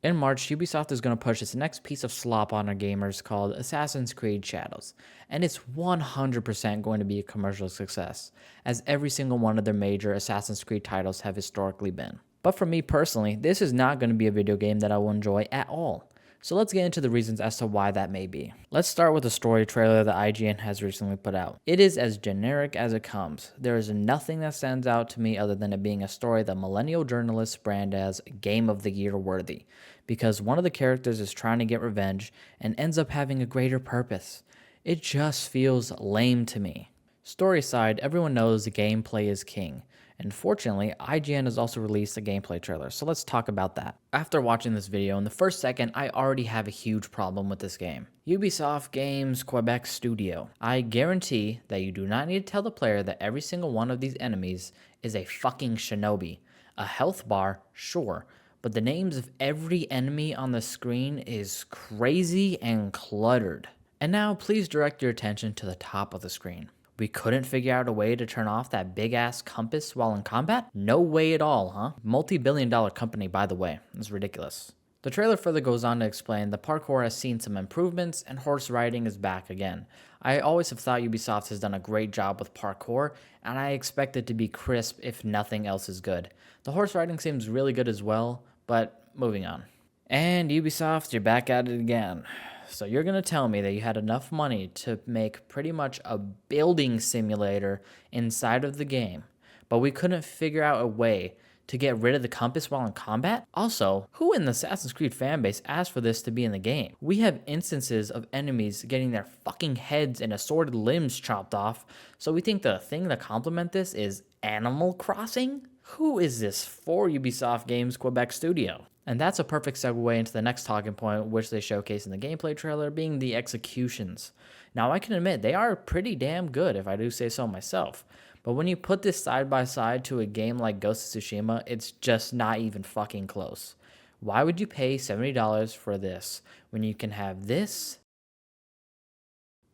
In March, Ubisoft is going to push its next piece of slop on our gamers called Assassin's Creed Shadows, and it's 100% going to be a commercial success, as every single one of their major Assassin's Creed titles have historically been. But for me personally, this is not going to be a video game that I will enjoy at all. So let's get into the reasons as to why that may be. Let's start with the story trailer that IGN has recently put out. It is as generic as it comes. There is nothing that stands out to me other than it being a story that millennial journalists brand as Game of the Year worthy, because one of the characters is trying to get revenge and ends up having a greater purpose. It just feels lame to me. Story side, everyone knows the gameplay is king. And fortunately, IGN has also released a gameplay trailer, so let's talk about that. After watching this video, in the first second, I already have a huge problem with this game. Ubisoft Games Quebec Studio. I guarantee that you do not need to tell the player that every single one of these enemies is a fucking shinobi. A health bar, sure, but the names of every enemy on the screen is crazy and cluttered. And now please direct your attention to the top of the screen. We couldn't figure out a way to turn off that big ass compass while in combat? No way at all, huh? Multi-billion-dollar company, by the way. It's ridiculous. The trailer further goes on to explain the parkour has seen some improvements and horse riding is back again. I always have thought Ubisoft has done a great job with parkour, and I expect it to be crisp if nothing else is good. The horse riding seems really good as well, but moving on. And Ubisoft, you're back at it again. So you're going to tell me that you had enough money to make pretty much a building simulator inside of the game, but we couldn't figure out a way to get rid of the compass while in combat? Also, who in the Assassin's Creed fanbase asked for this to be in the game? We have instances of enemies getting their fucking heads and assorted limbs chopped off, so we think the thing to complement this is Animal Crossing? Who is this for Ubisoft Games Quebec Studio? And that's a perfect segue into the next talking point, which they showcase in the gameplay trailer, being the executions. Now, I can admit, they are pretty damn good, if I do say so myself. But when you put this side by side to a game like Ghost of Tsushima, it's just not even fucking close. Why would you pay $70 for this when you can have this,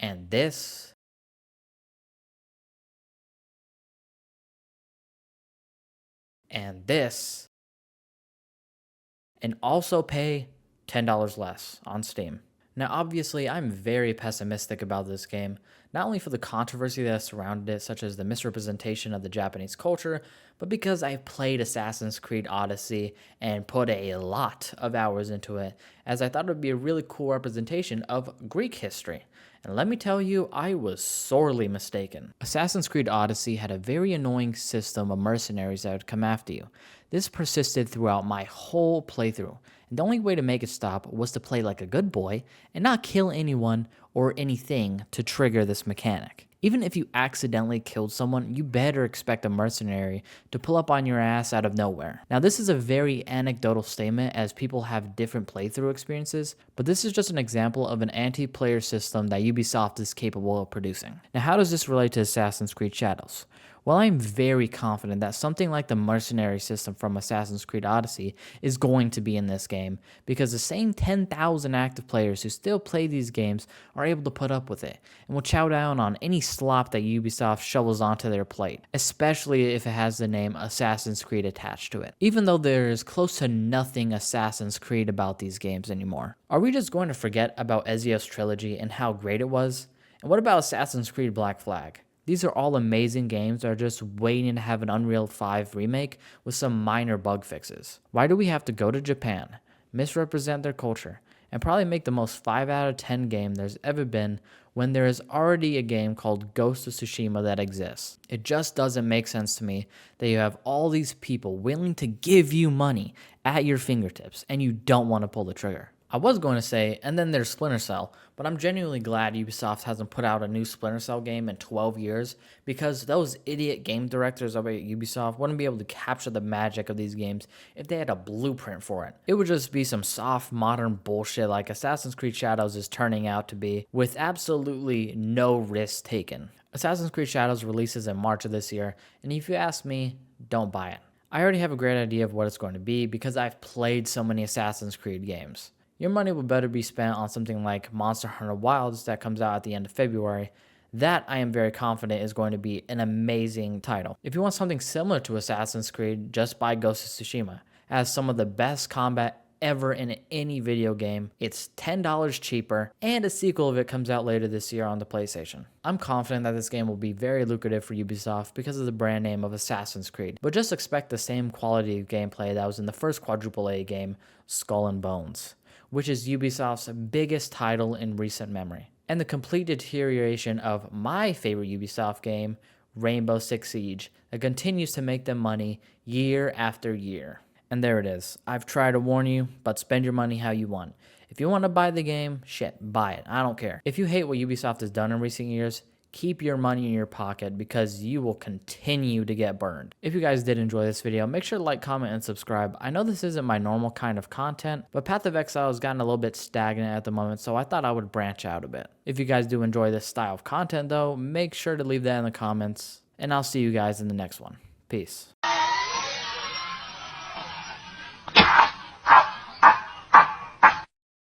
and this, and this, and also pay $10 less on Steam? Now, obviously, I'm very pessimistic about this game, not only for the controversy that surrounded it, such as the misrepresentation of the Japanese culture, but because I've played Assassin's Creed Odyssey and put a lot of hours into it, as I thought it would be a really cool representation of Greek history. And let me tell you, I was sorely mistaken. Assassin's Creed Odyssey had a very annoying system of mercenaries that would come after you. This persisted throughout my whole playthrough, and the only way to make it stop was to play like a good boy and not kill anyone or anything to trigger this mechanic. Even if you accidentally killed someone, you better expect a mercenary to pull up on your ass out of nowhere. Now, this is a very anecdotal statement as people have different playthrough experiences, but this is just an example of an anti-player system that Ubisoft is capable of producing. Now, how does this relate to Assassin's Creed Shadows? Well, I'm very confident that something like the mercenary system from Assassin's Creed Odyssey is going to be in this game, because the same 10,000 active players who still play these games are able to put up with it, and will chow down on any slop that Ubisoft shovels onto their plate, especially if it has the name Assassin's Creed attached to it, even though there is close to nothing Assassin's Creed about these games anymore. Are we just going to forget about Ezio's trilogy and how great it was? And what about Assassin's Creed Black Flag? These are all amazing games that are just waiting to have an Unreal 5 remake with some minor bug fixes. Why do we have to go to Japan, misrepresent their culture, and probably make the most 5 out of 10 game there's ever been when there is already a game called Ghost of Tsushima that exists? It just doesn't make sense to me that you have all these people willing to give you money at your fingertips and you don't want to pull the trigger. I was going to say, and then there's Splinter Cell, but I'm genuinely glad Ubisoft hasn't put out a new Splinter Cell game in 12 years, because those idiot game directors over at Ubisoft wouldn't be able to capture the magic of these games if they had a blueprint for it. It would just be some soft, modern bullshit like Assassin's Creed Shadows is turning out to be, with absolutely no risk taken. Assassin's Creed Shadows releases in March of this year, and if you ask me, don't buy it. I already have a great idea of what it's going to be because I've played so many Assassin's Creed games. Your money would better be spent on something like Monster Hunter Wilds that comes out at the end of February. That, I am very confident, is going to be an amazing title. If you want something similar to Assassin's Creed, just buy Ghost of Tsushima. It has some of the best combat ever in any video game. It's $10 cheaper, and a sequel of it comes out later this year on the PlayStation. I'm confident that this game will be very lucrative for Ubisoft because of the brand name of Assassin's Creed, but just expect the same quality of gameplay that was in the first quadruple A game, Skull and Bones, which is Ubisoft's biggest title in recent memory, and the complete deterioration of my favorite Ubisoft game, Rainbow Six Siege, that continues to make them money year after year. And there it is. I've tried to warn you, but spend your money how you want. If you want to buy the game, shit, buy it. I don't care. If you hate what Ubisoft has done in recent years, keep your money in your pocket because you will continue to get burned. If you guys did enjoy this video, make sure to like, comment, and subscribe. I know this isn't my normal kind of content, but Path of Exile has gotten a little bit stagnant at the moment, so I thought I would branch out a bit. If you guys do enjoy this style of content though, make sure to leave that in the comments, and I'll see you guys in the next one. Peace.